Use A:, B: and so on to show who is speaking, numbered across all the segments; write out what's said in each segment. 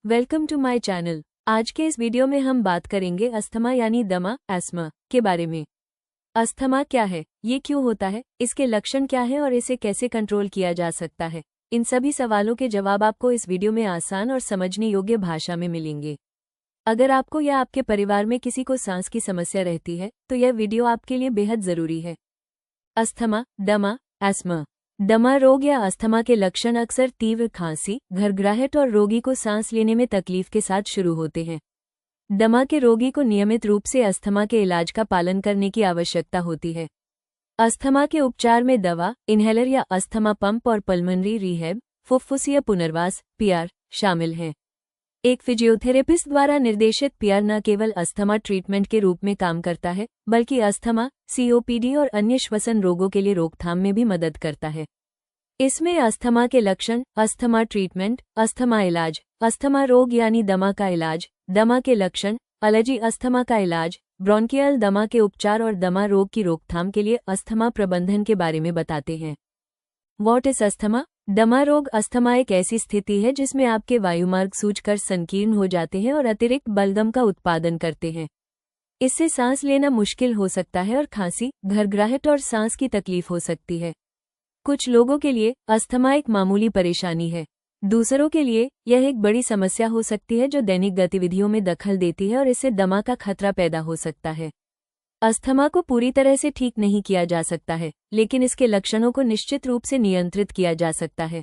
A: Welcome to my channel. आज के इस वीडियो में हम बात करेंगे अस्थमा यानी दमा एस्मा के बारे में। अस्थमा क्या है, ये क्यों होता है, इसके लक्षण क्या हैं और इसे कैसे कंट्रोल किया जा सकता है। इन सभी सवालों के जवाब आपको इस वीडियो में आसान और समझने योग्य भाषा में मिलेंगे। अगर आपको या आपके परिवार में किसी को सांस की समस्या रहती है तो यह वीडियो आपके लिए बेहद जरूरी है। अस्थमा, दमा, एस्मा। दमा रोग या अस्थमा के लक्षण अक्सर तीव्र खांसी, घरघराहट और रोगी को सांस लेने में तकलीफ के साथ शुरू होते हैं। दमा के रोगी को नियमित रूप से अस्थमा के इलाज का पालन करने की आवश्यकता होती है। अस्थमा के उपचार में दवा, इन्हेलर या अस्थमा पंप और पल्मोनरी रिहैब, फुफ्फुसीय पुनर्वास पीआर शामिल हैं। एक फिजियोथेरेपिस्ट द्वारा निर्देशित पीआर न केवल अस्थमा ट्रीटमेंट के रूप में काम करता है, बल्कि अस्थमा, सीओपीडी और अन्य श्वसन रोगों के लिए रोकथाम में भी मदद करता है। इसमें अस्थमा के लक्षण, अस्थमा ट्रीटमेंट, अस्थमा इलाज, अस्थमा रोग यानी दमा का इलाज, दमा के लक्षण, एलर्जी अस्थमा का इलाज, ब्रोंकियल दमा के उपचार और दमा रोग की रोकथाम के लिए अस्थमा प्रबंधन के बारे में बताते हैं। What is asthma? दमा रोग अस्थमा एक ऐसी स्थिति है जिसमें आपके वायुमार्ग सूजकर संकीर्ण हो जाते हैं और अतिरिक्त बलगम का उत्पादन करते हैं। इससे सांस लेना मुश्किल हो सकता है और खांसी, घरघराहट और सांस की तकलीफ हो सकती है। कुछ लोगों के लिए अस्थमा एक मामूली परेशानी है, दूसरों के लिए यह एक बड़ी समस्या हो सकती है जो दैनिक गतिविधियों में दखल देती है और इससे दमा का खतरा पैदा हो सकता है। अस्थमा को पूरी तरह से ठीक नहीं किया जा सकता है, लेकिन इसके लक्षणों को निश्चित रूप से नियंत्रित किया जा सकता है।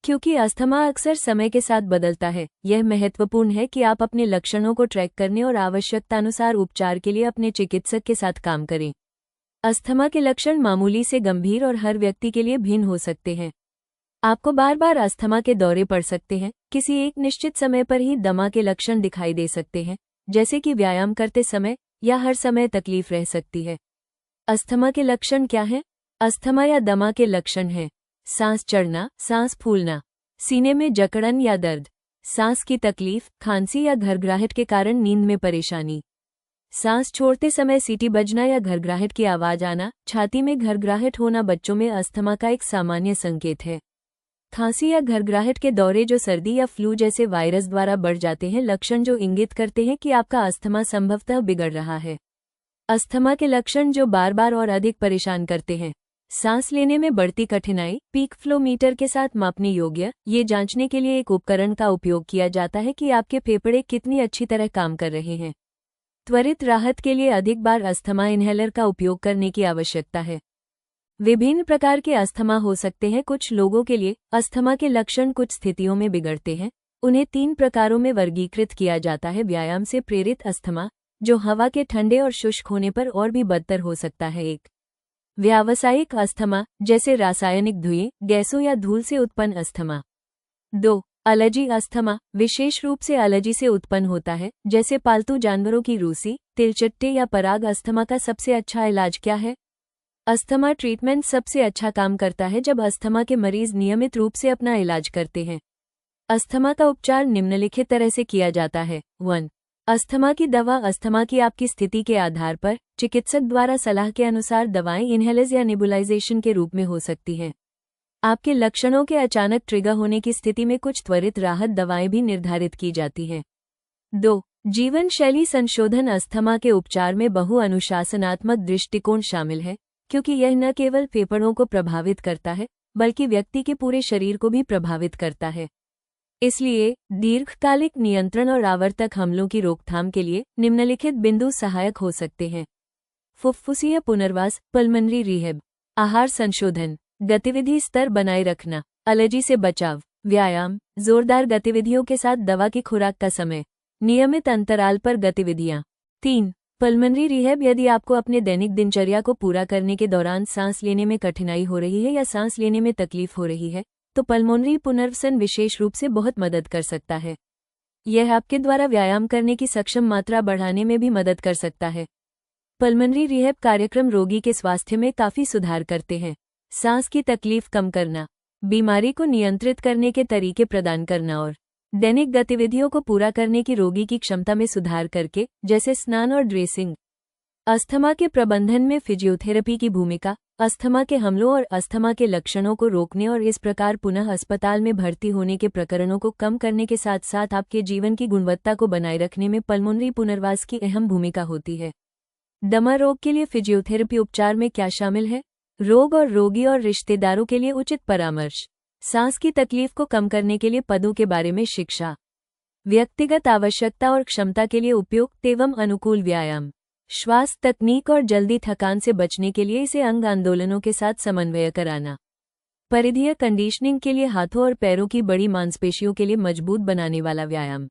A: क्योंकि अस्थमा अक्सर समय के साथ बदलता है, यह महत्वपूर्ण है कि आप अपने लक्षणों को ट्रैक करने और आवश्यकतानुसार उपचार के लिए अपने चिकित्सक के साथ काम करें। अस्थमा के लक्षण मामूली से गंभीर और हर व्यक्ति के लिए भिन्न हो सकते हैं। आपको बार बार अस्थमा के दौरे पड़ सकते हैं, किसी एक निश्चित समय पर ही दमा के लक्षण दिखाई दे सकते हैं, जैसे कि व्यायाम करते समय या हर समय तकलीफ रह सकती है। अस्थमा के लक्षण क्या हैं? अस्थमा या दमा के लक्षण हैं: सांस चढ़ना, सांस फूलना, सीने में जकड़न या दर्द, सांस की तकलीफ, खांसी या घरघराहट के कारण नींद में परेशानी, सांस छोड़ते समय सीटी बजना या घरघराहट की आवाज आना, छाती में घरघराहट होना बच्चों में अस्थमा का एक सामान्य संकेत है। खांसी या घरघराहट के दौरे जो सर्दी या फ्लू जैसे वायरस द्वारा बढ़ जाते हैं, लक्षण जो इंगित करते हैं कि आपका अस्थमा संभवतः बिगड़ रहा है। अस्थमा के लक्षण जो बार बार और अधिक परेशान करते हैं: सांस लेने में बढ़ती कठिनाई, पीक फ्लो मीटर के साथ मापने योग्य, ये जांचने के लिए एक उपकरण का उपयोग किया जाता है कि आपके फेफड़े कितनी अच्छी तरह काम कर रहे हैं। त्वरित राहत के लिए अधिक बार अस्थमा इन्हेलर का उपयोग करने की आवश्यकता है। विभिन्न प्रकार के अस्थमा हो सकते हैं। कुछ लोगों के लिए अस्थमा के लक्षण कुछ स्थितियों में बिगड़ते हैं। उन्हें 3 प्रकारों में वर्गीकृत किया जाता है: व्यायाम से प्रेरित अस्थमा, जो हवा के ठंडे और शुष्क होने पर और भी बदतर हो सकता है। 1 व्यावसायिक अस्थमा, जैसे रासायनिक धुएं, गैसों या धूल से उत्पन्न अस्थमा। 2 एलर्जी अस्थमा, विशेष रूप से एलर्जी से उत्पन्न होता है, जैसे पालतू जानवरों की रूसी, तिलचट्टे या पराग। अस्थमा का सबसे अच्छा इलाज क्या है? अस्थमा ट्रीटमेंट सबसे अच्छा काम करता है जब अस्थमा के मरीज नियमित रूप से अपना इलाज करते हैं। अस्थमा का उपचार निम्नलिखित तरह से किया जाता है। 1 अस्थमा की दवा। अस्थमा की आपकी स्थिति के आधार पर चिकित्सक द्वारा सलाह के अनुसार दवाएं इन्हेलर्स या नेबुलाइजेशन के रूप में हो सकती हैं। आपके लक्षणों के अचानक ट्रिगर होने की स्थिति में कुछ त्वरित राहत दवाएं भी निर्धारित की जाती हैं। 2 जीवन शैली संशोधन। अस्थमा के उपचार में बहु-अनुशासनात्मक दृष्टिकोण शामिल है, क्योंकि यह न केवल फेफड़ों को प्रभावित करता है, बल्कि व्यक्ति के पूरे शरीर को भी प्रभावित करता है। इसलिए दीर्घकालिक नियंत्रण और आवर्तक हमलों की रोकथाम के लिए निम्नलिखित बिंदु सहायक हो सकते हैं: फुफ्फुसीय पुनर्वास, पल्मोनरी रिहैब, आहार संशोधन, गतिविधि स्तर बनाए रखना, एलर्जी से बचाव, व्यायाम, जोरदार गतिविधियों के साथ दवा की खुराक का समय, नियमित अंतराल पर गतिविधियां। 3 पल्मोनरी रिहैब। यदि आपको अपने दैनिक दिनचर्या को पूरा करने के दौरान सांस लेने में कठिनाई हो रही है या सांस लेने में तकलीफ हो रही है, तो पल्मोनरी पुनर्वसन विशेष रूप से बहुत मदद कर सकता है। यह आपके द्वारा व्यायाम करने की सक्षम मात्रा बढ़ाने में भी मदद कर सकता है। पल्मोनरी रिहैब कार्यक्रम रोगी के स्वास्थ्य में काफी सुधार करते हैं। सांस की तकलीफ कम करना, बीमारी को नियंत्रित करने के तरीके प्रदान करना और दैनिक गतिविधियों को पूरा करने की रोगी की क्षमता में सुधार करके, जैसे स्नान और ड्रेसिंग। अस्थमा के प्रबंधन में फिजियोथेरेपी की भूमिका। अस्थमा के हमलों और अस्थमा के लक्षणों को रोकने और इस प्रकार पुनः अस्पताल में भर्ती होने के प्रकरणों को कम करने के साथ साथ आपके जीवन की गुणवत्ता को बनाए रखने में पल्मोनरी पुनर्वास की अहम भूमिका होती है। दमा रोग के लिए फिजियोथेरेपी उपचार में क्या शामिल है? रोग और रोगी और रिश्तेदारों के लिए उचित परामर्श, सांस की तकलीफ को कम करने के लिए पदों के बारे में शिक्षा, व्यक्तिगत आवश्यकता और क्षमता के लिए उपयुक्त एवं अनुकूल व्यायाम, श्वास तकनीक और जल्दी थकान से बचने के लिए इसे अंग आंदोलनों के साथ समन्वय कराना, परिधीय कंडीशनिंग के लिए हाथों और पैरों की बड़ी मांसपेशियों के लिए मजबूत बनाने वाला व्यायाम,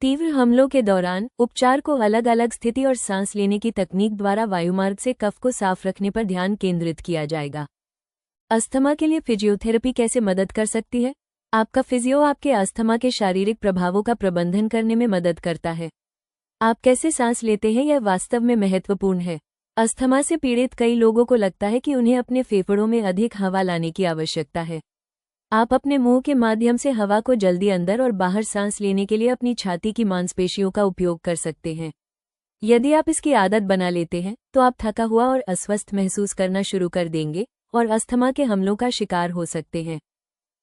A: तीव्र हमलों के दौरान उपचार को अलग अलग स्थिति और सांस लेने की तकनीक द्वारा वायुमार्ग से कफ को साफ रखने पर ध्यान केंद्रित किया जाएगा। अस्थमा के लिए फिजियोथेरेपी कैसे मदद कर सकती है? आपका फिजियो आपके अस्थमा के शारीरिक प्रभावों का प्रबंधन करने में मदद करता है। आप कैसे सांस लेते हैं यह वास्तव में महत्वपूर्ण है। अस्थमा से पीड़ित कई लोगों को लगता है कि उन्हें अपने फेफड़ों में अधिक हवा लाने की आवश्यकता है। आप अपने मुंह के माध्यम से हवा को जल्दी अंदर और बाहर सांस लेने के लिए अपनी छाती की मांसपेशियों का उपयोग कर सकते हैं। यदि आप इसकी आदत बना लेते हैं तो आप थका हुआ और अस्वस्थ महसूस करना शुरू कर देंगे और अस्थमा के हमलों का शिकार हो सकते हैं।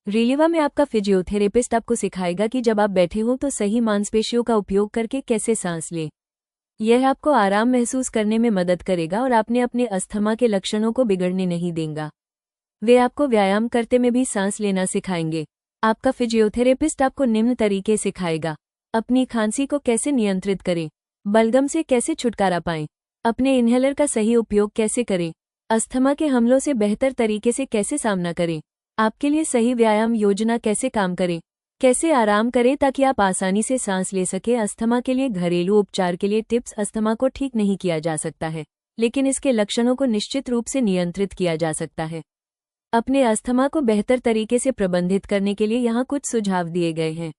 A: रिलीवा में आपका फिजियोथेरेपिस्ट आपको सिखाएगा कि जब आप बैठे हों तो सही मांसपेशियों का उपयोग करके कैसे सांस लें। यह आपको आराम महसूस करने में मदद करेगा और आपने अपने अस्थमा के लक्षणों को बिगड़ने नहीं देगा। वे आपको व्यायाम करते में भी सांस लेना सिखाएंगे। आपका फिजियोथेरेपिस्ट आपको निम्न तरीके सिखाएगा। अपनी खांसी को कैसे नियंत्रित करें, बलगम से कैसे छुटकारा पाएं, अपने इन्हेलर का सही उपयोग कैसे करें, अस्थमा के हमलों से बेहतर तरीके से कैसे सामना करें, आपके लिए सही व्यायाम योजना कैसे काम करें, कैसे आराम करें ताकि आप आसानी से सांस ले सके। अस्थमा के लिए घरेलू उपचार के लिए टिप्स। अस्थमा को ठीक नहीं किया जा सकता है, लेकिन इसके लक्षणों को निश्चित रूप से नियंत्रित किया जा सकता है। अपने अस्थमा को बेहतर तरीके से प्रबंधित करने के लिए यहाँ कुछ सुझाव दिए गए हैं।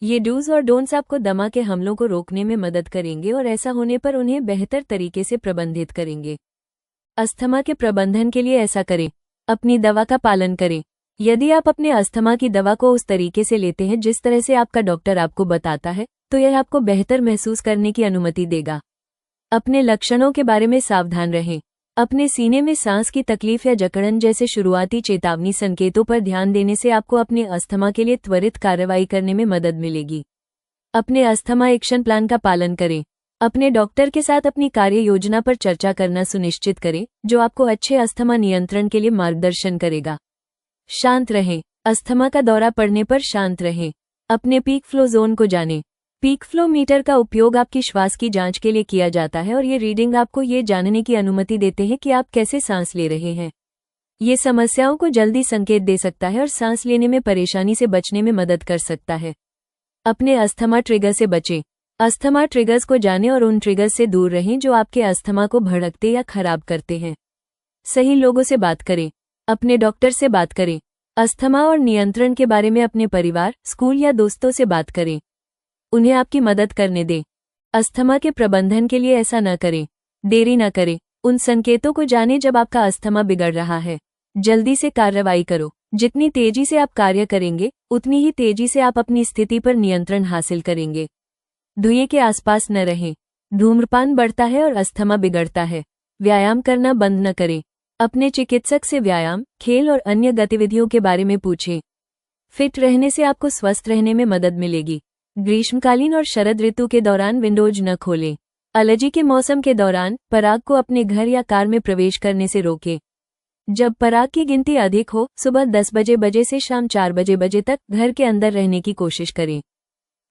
A: ये डूज और डोंट्स आपको दमा के हमलों को रोकने में मदद करेंगे और ऐसा होने पर उन्हें बेहतर तरीके से प्रबंधित करेंगे। अस्थमा के प्रबंधन के लिए ऐसा करें। अपनी दवा का पालन करें। यदि आप अपने अस्थमा की दवा को उस तरीके से लेते हैं जिस तरह से आपका डॉक्टर आपको बताता है, तो यह आपको बेहतर महसूस करने की अनुमति देगा। अपने लक्षणों के बारे में सावधान रहें। अपने सीने में सांस की तकलीफ या जकड़न जैसे शुरुआती चेतावनी संकेतों पर ध्यान देने से आपको अपने अस्थमा के लिए त्वरित कार्रवाई करने में मदद मिलेगी। अपने अस्थमा एक्शन प्लान का पालन करें। अपने डॉक्टर के साथ अपनी कार्य योजना पर चर्चा करना सुनिश्चित करें, जो आपको अच्छे अस्थमा नियंत्रण के लिए मार्गदर्शन करेगा। शांत रहें। अस्थमा का दौरा पड़ने पर शांत रहें। अपने पीक फ्लो जोन को जानें। पीक फ्लो मीटर का उपयोग आपकी श्वास की जांच के लिए किया जाता है और ये रीडिंग आपको ये जानने की अनुमति देते हैं कि आप कैसे सांस ले रहे हैं। ये समस्याओं को जल्दी संकेत दे सकता है और सांस लेने में परेशानी से बचने में मदद कर सकता है। अपने अस्थमा ट्रिगर से बचें। अस्थमा ट्रिगर्स को जानें और उन ट्रिगर्स से दूर रहें जो आपके अस्थमा को भड़कते या खराब करते हैं। सही लोगों से बात करें। अपने डॉक्टर से बात करें। अस्थमा और नियंत्रण के बारे में अपने परिवार, स्कूल या दोस्तों से बात करें। उन्हें आपकी मदद करने दें। अस्थमा के प्रबंधन के लिए ऐसा न करें। देरी न करें। उन संकेतों को जानें जब आपका अस्थमा बिगड़ रहा है। जल्दी से कार्रवाई करो। जितनी तेजी से आप कार्य करेंगे, उतनी ही तेजी से आप अपनी स्थिति पर नियंत्रण हासिल करेंगे। धुएं के आसपास न रहें। धूम्रपान बढ़ता है और अस्थमा बिगड़ता है। व्यायाम करना बंद न करें। अपने चिकित्सक से व्यायाम, खेल और अन्य गतिविधियों के बारे में पूछें। फिट रहने से आपको स्वस्थ रहने में मदद मिलेगी। ग्रीष्मकालीन और शरद ऋतु के दौरान विंडोज न खोलें। एलर्जी के मौसम के दौरान पराग को अपने घर या कार में प्रवेश करने से रोकें। जब पराग की गिनती अधिक हो, सुबह 10 बजे से शाम 4 बजे तक घर के अंदर रहने की कोशिश करें।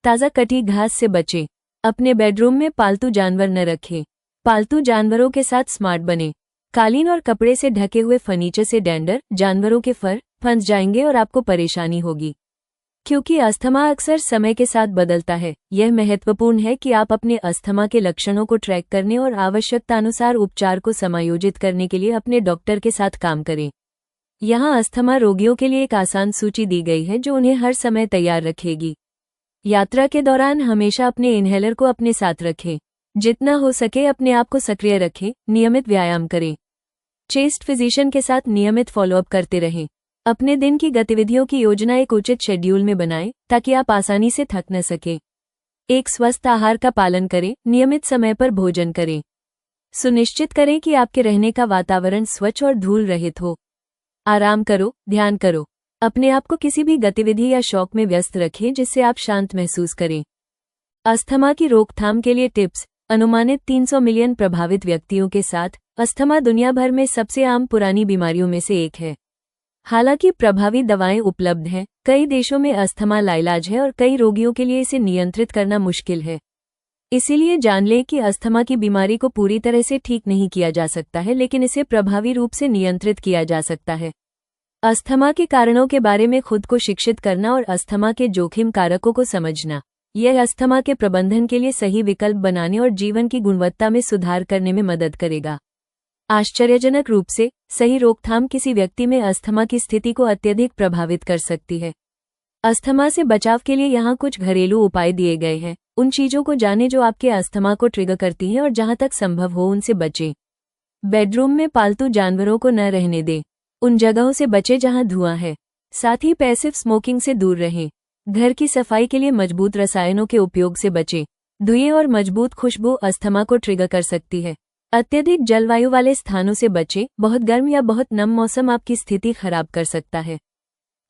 A: ताज़ा कटी घास से बचें। अपने बेडरूम में पालतू जानवर न रखें। पालतू जानवरों के साथ स्मार्ट बनें। कालीन और कपड़े से ढके हुए फर्नीचर से डैंडर, जानवरों के फर फंस जाएंगे और आपको परेशानी होगी। क्योंकि अस्थमा अक्सर समय के साथ बदलता है, यह महत्वपूर्ण है कि आप अपने अस्थमा के लक्षणों को ट्रैक करने और आवश्यकतानुसार उपचार को समायोजित करने के लिए अपने डॉक्टर के साथ काम करें। यहाँ अस्थमा रोगियों के लिए एक आसान सूची दी गई है जो उन्हें हर समय तैयार रखेगी। यात्रा के दौरान हमेशा अपने इन्हेलर को अपने साथ रखें। जितना हो सके अपने आप को सक्रिय रखें। नियमित व्यायाम करें। चेस्ट फिजिशियन के साथ नियमित फॉलोअप करते रहें। अपने दिन की गतिविधियों की योजना एक उचित शेड्यूल में बनाएं ताकि आप आसानी से थक न सकें। एक स्वस्थ आहार का पालन करें। नियमित समय पर भोजन करें। सुनिश्चित करें कि आपके रहने का वातावरण स्वच्छ और धूल रहित हो। आराम करो, ध्यान करो। अपने आप को किसी भी गतिविधि या शौक में व्यस्त रखें जिससे आप शांत महसूस करें। अस्थमा की रोकथाम के लिए टिप्स। अनुमानित 300 मिलियन प्रभावित व्यक्तियों के साथ अस्थमा दुनिया भर में सबसे आम पुरानी बीमारियों में से एक है। हालांकि प्रभावी दवाएं उपलब्ध हैं, कई देशों में अस्थमा लाइलाज है और कई रोगियों के लिए इसे नियंत्रित करना मुश्किल है। इसीलिए जान लें कि अस्थमा की बीमारी को पूरी तरह से ठीक नहीं किया जा सकता है, लेकिन इसे प्रभावी रूप से नियंत्रित किया जा सकता है। अस्थमा के कारणों के बारे में खुद को शिक्षित करना और अस्थमा के जोखिम कारकों को समझना, यह अस्थमा के प्रबंधन के लिए सही विकल्प बनाने और जीवन की गुणवत्ता में सुधार करने में मदद करेगा। आश्चर्यजनक रूप से, सही रोकथाम किसी व्यक्ति में अस्थमा की स्थिति को अत्यधिक प्रभावित कर सकती है। अस्थमा से बचाव के लिए यहाँ कुछ घरेलू उपाय दिए गए हैं। उन चीजों को जानें जो आपके अस्थमा को ट्रिगर करती हैं और जहां तक संभव हो उनसे बचें। बेडरूम में पालतू जानवरों को न रहने दें। उन जगहों से बचें जहां धुआं है। साथ ही पैसिव स्मोकिंग से दूर रहें। घर की सफाई के लिए मजबूत रसायनों के उपयोग से बचें। धुएं और मजबूत खुशबू अस्थमा को ट्रिगर कर सकती है। अत्यधिक जलवायु वाले स्थानों से बचें। बहुत गर्म या बहुत नम मौसम आपकी स्थिति खराब कर सकता है।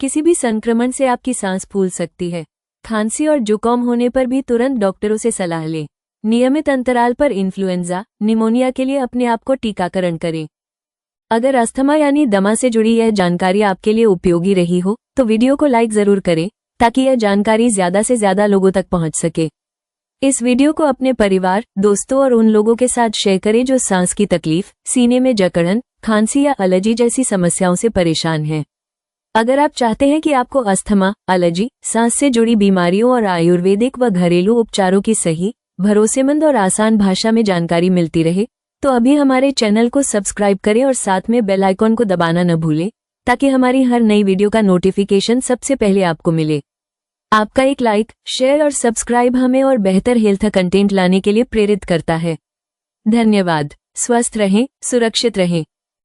A: किसी भी संक्रमण से आपकी सांस फूल सकती है। खांसी और जुकाम होने पर भी तुरंत डॉक्टरों से सलाह लें। नियमित अंतराल पर इन्फ्लुएंजा, निमोनिया के लिए अपने आप को टीकाकरण करें। अगर अस्थमा यानी दमा से जुड़ी यह जानकारी आपके लिए उपयोगी रही हो तो वीडियो को लाइक जरूर करें ताकि यह जानकारी ज्यादा से ज्यादा लोगों तक पहुंच सके। इस वीडियो को अपने परिवार, दोस्तों और उन लोगों के साथ शेयर करें जो सांस की तकलीफ, सीने में जकड़न, खांसी या एलर्जी जैसी समस्याओं से परेशान हैं। अगर आप चाहते हैं कि आपको अस्थमा, एलर्जी, सांस से जुड़ी बीमारियों और आयुर्वेदिक व घरेलू उपचारों की सही, भरोसेमंद और आसान भाषा में जानकारी मिलती रहे तो अभी हमारे चैनल को सब्सक्राइब करें और साथ में बेल आइकॉन को दबाना न भूलें ताकि हमारी हर नई वीडियो का नोटिफिकेशन सबसे पहले आपको मिले। आपका एक लाइक, शेयर और सब्सक्राइब हमें और बेहतर हेल्थ कंटेंट लाने के लिए प्रेरित करता है। धन्यवाद। स्वस्थ रहें, सुरक्षित रहें।